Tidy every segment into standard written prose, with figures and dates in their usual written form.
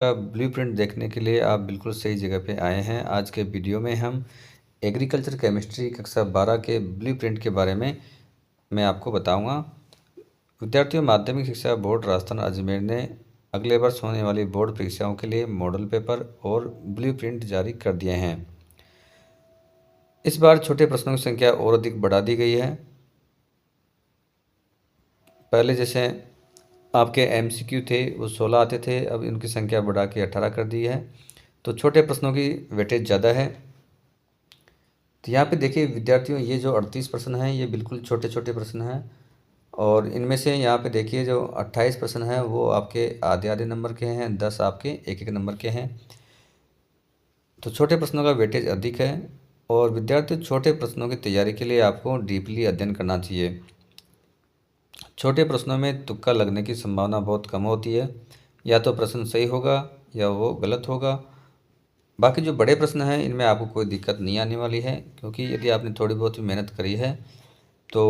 का ब्लूप्रिंट देखने के लिए आप बिल्कुल सही जगह पे आए हैं। आज के वीडियो में हम एग्रीकल्चर केमिस्ट्री कक्षा 12 के ब्लूप्रिंट के बारे में मैं आपको बताऊंगा। विद्यार्थियों, माध्यमिक शिक्षा बोर्ड राजस्थान अजमेर ने अगले वर्ष होने वाली बोर्ड परीक्षाओं के लिए मॉडल पेपर और ब्लूप्रिंट जारी कर दिए हैं। इस बार छोटे प्रश्नों की संख्या और अधिक बढ़ा दी गई है। पहले जैसे आपके एमसीक्यू थे वो 16 आते थे, अब इनकी संख्या बढ़ा के 18 कर दी है। तो छोटे प्रश्नों की वेटेज ज़्यादा है। तो यहाँ पे देखिए विद्यार्थियों, ये जो 38 प्रश्न हैं ये बिल्कुल छोटे छोटे प्रश्न हैं, और इनमें से यहाँ पे देखिए जो 28 प्रश्न हैं वो आपके आधे आधे नंबर के हैं, 10 आपके एक एक नंबर के हैं। तो छोटे प्रश्नों का वेटेज अधिक है, और विद्यार्थियों छोटे प्रश्नों की तैयारी के लिए आपको डीपली अध्ययन करना चाहिए। छोटे प्रश्नों में तुक्का लगने की संभावना बहुत कम होती है, या तो प्रश्न सही होगा या वो गलत होगा। बाकी जो बड़े प्रश्न हैं इनमें आपको कोई दिक्कत नहीं आने वाली है, क्योंकि यदि आपने थोड़ी बहुत भी मेहनत करी है तो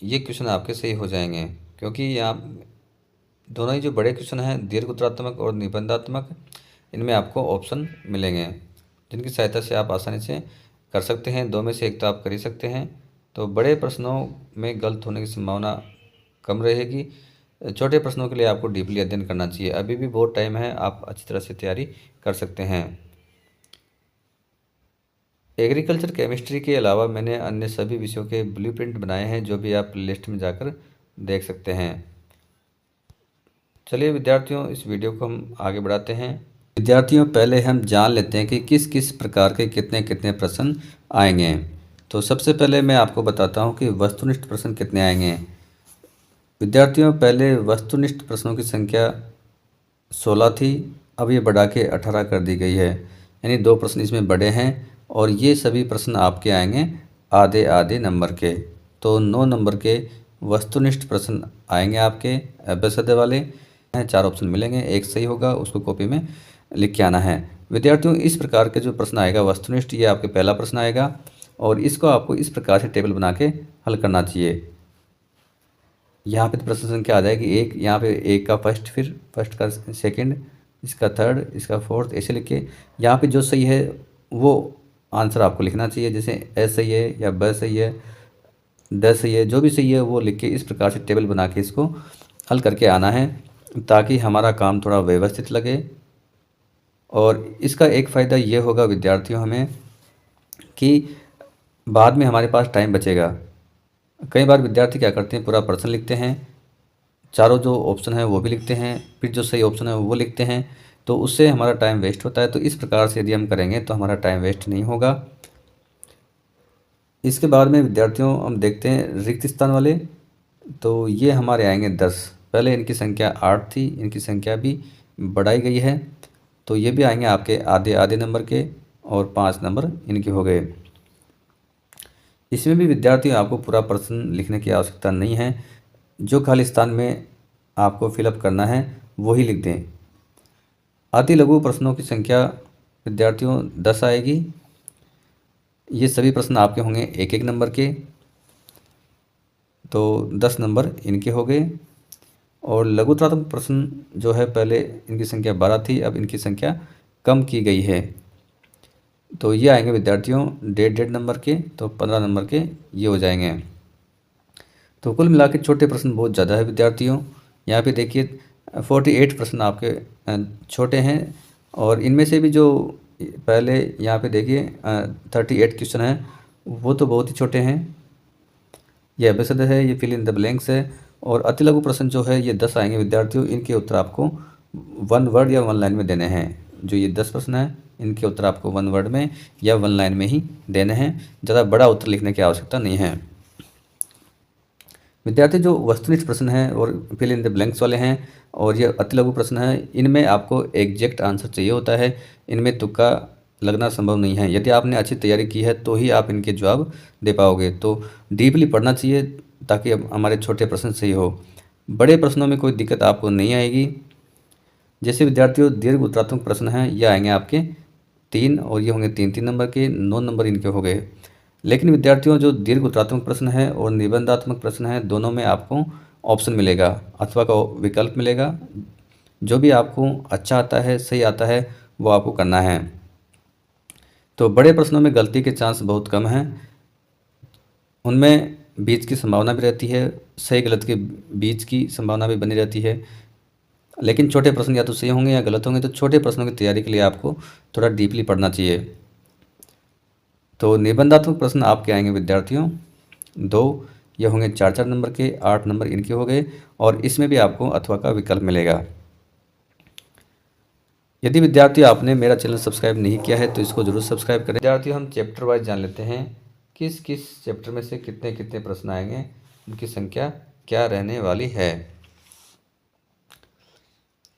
ये क्वेश्चन आपके सही हो जाएंगे। क्योंकि यहाँ दोनों ही जो बड़े क्वेश्चन हैं, दीर्घ उत्तरात्मक और निबंधात्मक, इनमें आपको ऑप्शन मिलेंगे जिनकी सहायता से आप आसानी से कर सकते हैं। दो में से एक तो आप कर ही सकते हैं। तो बड़े प्रश्नों में गलत होने की संभावना कम रहेगी। छोटे प्रश्नों के लिए आपको डीपली अध्ययन करना चाहिए। अभी भी बहुत टाइम है, आप अच्छी तरह से तैयारी कर सकते हैं। एग्रीकल्चर केमिस्ट्री के अलावा मैंने अन्य सभी विषयों के ब्लूप्रिंट बनाए हैं, जो भी आप प्लेलिस्ट में जाकर देख सकते हैं। चलिए विद्यार्थियों, इस वीडियो को हम आगे बढ़ाते हैं। विद्यार्थियों, पहले हम जान लेते हैं कि किस किस प्रकार के कितने कितने प्रश्न आएंगे। तो सबसे पहले मैं आपको बताता हूं कि वस्तुनिष्ठ प्रश्न कितने आएंगे। विद्यार्थियों, पहले वस्तुनिष्ठ प्रश्नों की संख्या 16 थी, अब ये बढ़ा के 18 कर दी गई है, यानी 2 प्रश्न इसमें बड़े हैं, और ये सभी प्रश्न आपके आएंगे आधे आधे नंबर के। तो 9 नंबर के वस्तुनिष्ठ प्रश्न आएंगे आपके अभ्यास वाले। 4 ऑप्शन मिलेंगे, एक सही होगा, उसको कॉपी में लिख के आना है। विद्यार्थियों, इस प्रकार के जो प्रश्न आएगा वस्तुनिष्ठ, ये आपके पहला प्रश्न आएगा, और इसको आपको इस प्रकार से टेबल बना के हल करना चाहिए। यहाँ पे तो प्रश्न संख्या आ जाएगी एक, यहाँ पे एक का फर्स्ट, फिर फर्स्ट का सेकंड, इसका थर्ड, इसका फोर्थ, ऐसे लिख के यहाँ पे जो सही है वो आंसर आपको लिखना चाहिए। जैसे ए सही है या ब सही है, द सही है, जो भी सही है वो लिख के इस प्रकार से टेबल बना के इसको हल करके आना है, ताकि हमारा काम थोड़ा व्यवस्थित लगे। और इसका एक फ़ायदा ये होगा विद्यार्थियों हमें कि बाद में हमारे पास टाइम बचेगा। कई बार विद्यार्थी क्या करते हैं, पूरा प्रश्न लिखते हैं, चारों जो ऑप्शन है वो भी लिखते हैं, फिर जो सही ऑप्शन है वो लिखते हैं, तो उससे हमारा टाइम वेस्ट होता है। तो इस प्रकार से यदि हम करेंगे तो हमारा टाइम वेस्ट नहीं होगा। इसके बाद में विद्यार्थियों हम देखते हैं रिक्त स्थान वाले। तो ये हमारे आएंगे 10। पहले इनकी संख्या 8 थी, इनकी संख्या भी बढ़ाई गई है, तो ये भी आएंगे आपके आधे आधे नंबर के, और 5 नंबर इनके हो गए। इसमें भी विद्यार्थी आपको पूरा प्रश्न लिखने की आवश्यकता नहीं है, जो खाली स्थान में आपको फिलअप करना है वही लिख दें। अति लघु प्रश्नों की संख्या विद्यार्थियों 10 आएगी। ये सभी प्रश्न आपके होंगे एक एक नंबर के, तो 10 नंबर इनके हो गए। और लघुत्रात्मक प्रश्न जो है, पहले इनकी संख्या 12 थी, अब इनकी संख्या कम की गई है, तो ये आएंगे विद्यार्थियों 1.5 नंबर के, तो 15 नंबर के ये हो जाएंगे। तो कुल मिला के छोटे प्रश्न बहुत ज़्यादा है विद्यार्थियों। यहाँ पे देखिए 48 प्रश्न आपके छोटे हैं, और इनमें से भी जो पहले यहाँ पे देखिए 38 क्वेश्चन हैं वो तो बहुत ही छोटे हैं। ये एबेसड है, ये फिल इन द ब्लैंक्स है। और अति लघु प्रश्न जो है ये 10 आएंगे विद्यार्थियों। इनके उत्तर आपको 1 वर्ड या 1 लाइन में देने हैं। जो ये 10 प्रश्न हैं इनके उत्तर आपको 1 वर्ड में या 1 लाइन में ही देने हैं, ज़्यादा बड़ा उत्तर लिखने की आवश्यकता नहीं है। विद्यार्थी, जो वस्तुनिष्ठ प्रश्न हैं और फिल इन द ब्लैंक्स वाले हैं, और ये अति लघु प्रश्न हैं, इनमें आपको एग्जैक्ट आंसर चाहिए होता है, इनमें तुक्का लगना संभव नहीं है। यदि आपने अच्छी तैयारी की है तो ही आप इनके जवाब दे पाओगे। तो डीपली पढ़ना चाहिए ताकि हमारे छोटे प्रश्न सही हो। बड़े प्रश्नों में कोई दिक्कत आपको नहीं आएगी। जैसे विद्यार्थियों दीर्घ उत्तरात्मक प्रश्न हैं, ये आएंगे आपके 3, और ये होंगे 3-3 नंबर के, 9 नंबर इनके हो गए। लेकिन विद्यार्थियों जो दीर्घ उत्तरात्मक प्रश्न है और निबंधात्मक प्रश्न है, दोनों में आपको ऑप्शन मिलेगा अथवा का विकल्प मिलेगा। जो भी आपको अच्छा आता है, सही आता है, वो आपको करना है। तो बड़े प्रश्नों में गलती के चांस बहुत कम हैं, उनमें बीच की संभावना भी रहती है, सही गलत के बीच की संभावना भी बनी रहती है। लेकिन छोटे प्रश्न या तो सही होंगे या गलत होंगे, तो छोटे प्रश्नों की तैयारी के लिए आपको थोड़ा डीपली पढ़ना चाहिए। तो निबंधात्मक प्रश्न आपके आएंगे विद्यार्थियों 2, ये होंगे 4-4 नंबर के, 8 नंबर इनके हो गए, और इसमें भी आपको अथवा का विकल्प मिलेगा। यदि विद्यार्थी आपने मेरा चैनल सब्सक्राइब नहीं किया है तो इसको जरूर सब्सक्राइब करें। विद्यार्थी हम चैप्टर वाइज जान लेते हैं किस किस चैप्टर में से कितने कितने प्रश्न आएंगे, उनकी संख्या क्या रहने वाली है।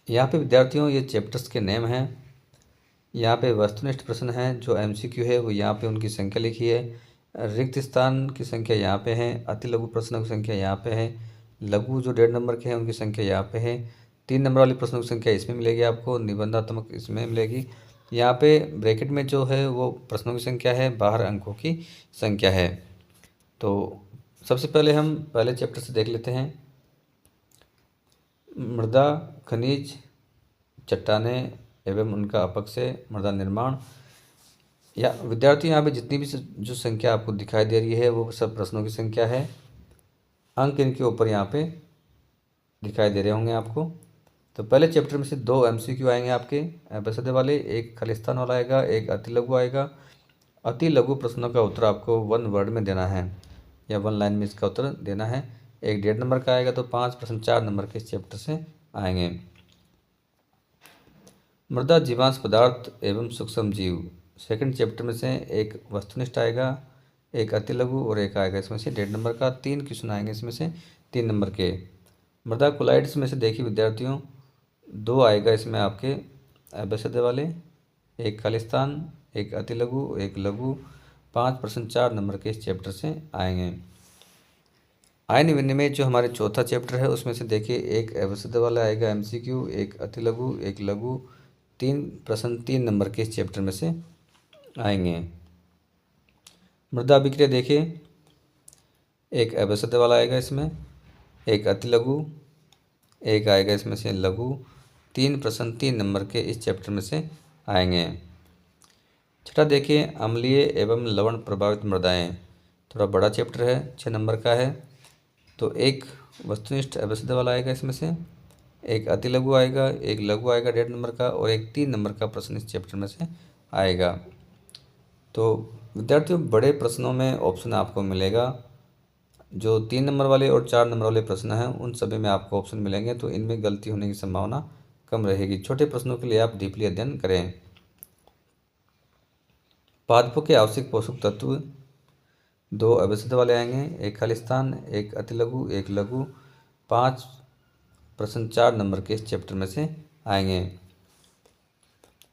यहाँ पे विद्यार्थियों ये चैप्टर्स के नेम हैं। यहाँ पे वस्तुनिष्ठ प्रश्न है, जो एमसीक्यू है वो यहाँ पे उनकी संख्या लिखी है। रिक्त स्थान की संख्या यहाँ पे है। अति लघु प्रश्नों की संख्या यहाँ पे है। लघु जो 1.5 नंबर के हैं उनकी संख्या यहाँ पे है। 3 नंबर वाली प्रश्नों की संख्या इसमें मिलेगी आपको, निबंधात्मक इसमें मिलेगी। यहाँ पे ब्रैकेट में जो है वो प्रश्नों की संख्या है, बाहर अंकों की संख्या है। तो सबसे पहले हम पहले चैप्टर से देख लेते हैं। मृदा, खनिज, चट्टानें एवं उनका अपक्षय, मृदा निर्माण। या विद्यार्थी यहाँ पे जितनी भी जो संख्या आपको दिखाई दे रही है वो सब प्रश्नों की संख्या है। अंक इनके ऊपर यहाँ पे दिखाई दे रहे होंगे आपको। तो पहले चैप्टर में से 2 एमसीक्यू आएंगे आपके एपिसोड वाले, एक खालिस्तान वाला आएगा, एक अति लघु आएगा। अति लघु प्रश्नों का उत्तर आपको 1 वर्ड में देना है या 1 लाइन में इसका उत्तर देना है। एक 1.5 नंबर का आएगा, तो 5 प्रश्न 4 नंबर के इस चैप्टर से आएंगे। मृदा, जीवांश पदार्थ एवं सूक्ष्म जीव, सेकंड चैप्टर में से एक वस्तुनिष्ठ आएगा, एक अति लघु और एक आएगा इसमें से 1.5 नंबर का। 3 क्वेश्चन आएंगे इसमें से 3 नंबर के। मृदा कोलाइड्स में से देखिए विद्यार्थियों 2 आएगा इसमें आपके एबेसदे वाले, एक खालिस्तान, एक अति लघु, एक लघु। 5 प्रश्न 4 नंबर के इस चैप्टर से आएंगे। आयन विनिमय जो हमारे चौथा चैप्टर है उसमें से देखिए एक एबेसदे वाला आएगा एमसीक्यू, एक अति लघु, एक लघु। 3 प्रश्न 3 नंबर के इस चैप्टर में से आएंगे। मृदा अभिक्रिया देखिए एक एबेसदे वाला आएगा इसमें, एक अति लघु, एक आएगा इसमें से लघु। 3 प्रश्न 3 नंबर के इस चैप्टर में से आएंगे। छठा देखिए अम्लीय एवं लवण प्रभावित मृदाएं, थोड़ा बड़ा चैप्टर है, 6 नंबर का है। तो एक वस्तुनिष्ठ एबेसदे वाला आएगा इसमें से, एक अति लघु आएगा, एक लघु आएगा 1.5 नंबर का, और एक 3 नंबर का प्रश्न इस चैप्टर में से आएगा। तो विद्यार्थियों बड़े प्रश्नों में ऑप्शन आपको मिलेगा, जो 3 नंबर वाले और 4 नंबर वाले प्रश्न हैं उन सभी में आपको ऑप्शन मिलेंगे, तो इनमें गलती होने की संभावना कम रहेगी। छोटे प्रश्नों के लिए आप डीपली अध्ययन करें। पादपों के आवश्यक पोषक तत्व 2 एबेसदे वाले आएंगे, एक खालिस्तान, एक अति लघु, एक लघु। 5 प्रश्न 4 नंबर के इस चैप्टर में से आएंगे।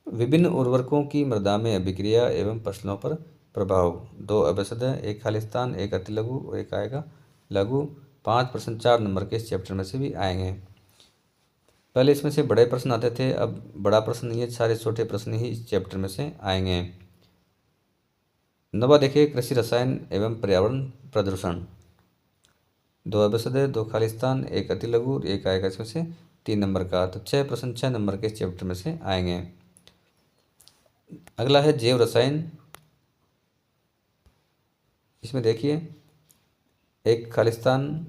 विभिन्न उर्वरकों की मृदा में अभिक्रिया एवं फसलों पर प्रभाव, 2 एबेसदे, एक खालिस्तान, एक अति लघु और एक आएगा लघु। 5 प्रश्न 4 नंबर के इस चैप्टर में से भी आएंगे। पहले इसमें से बड़े प्रश्न आते थे, अब बड़ा प्रश्न नहीं है, सारे छोटे प्रश्न ही इस चैप्टर में से आएंगे। नवा देखिए कृषि रसायन एवं पर्यावरण प्रदूषण, 2 एबेसदे, 2 खालिस्तान, एक अति लघु, एक आएगा इसमें से 3 नंबर का। तो 6 प्रश्न 6 नंबर के इस चैप्टर में से आएंगे। अगला है जैव रसायन, इसमें देखिए एक खालिस्तान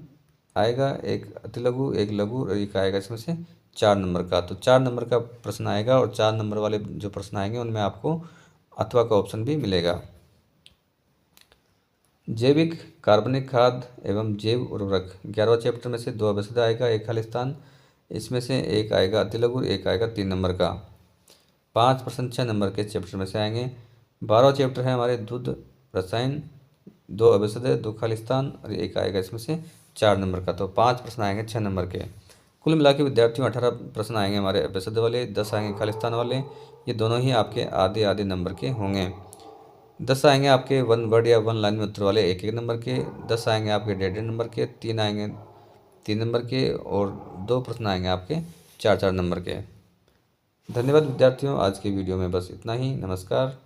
आएगा, एक अति लघु, एक लघु और एक आएगा इसमें से 4 नंबर का। तो 4 नंबर का प्रश्न आएगा, और 4 नंबर वाले जो प्रश्न आएंगे उनमें आपको अथवा का ऑप्शन भी मिलेगा। जैविक कार्बनिक खाद एवं जैव उर्वरक, 11वां चैप्टर में से 2 एबेसदे आएगा, एक खालिस्तान, इसमें से एक आएगा अति लघु, एक आएगा 3 नंबर का। 5 प्रश्न 6 नंबर के चैप्टर में से आएंगे। 12वां चैप्टर है हमारे दूध रसायन, 2 एबेसदे, 2 खालिस्तान और एक आएगा इसमें से 4 नंबर का। तो 5 प्रश्न आएंगे 6 नंबर के। कुल मिला के विद्यार्थियों 18 प्रश्न आएंगे हमारे एबेसदे वाले, 10 आएंगे खालिस्तान वाले। ये दोनों ही आपके आधे आधे नंबर के होंगे। 10 आएंगे आपके 1 वर्ड या 1 लाइन में उत्तर वाले 1-1 नंबर के। 10 आएंगे आपके 1.5 नंबर के, 3 आएंगे 3 नंबर के, और 2 प्रश्न आएंगे आपके 4-4 नंबर के। धन्यवाद विद्यार्थियों, आज की वीडियो में बस इतना ही। नमस्कार।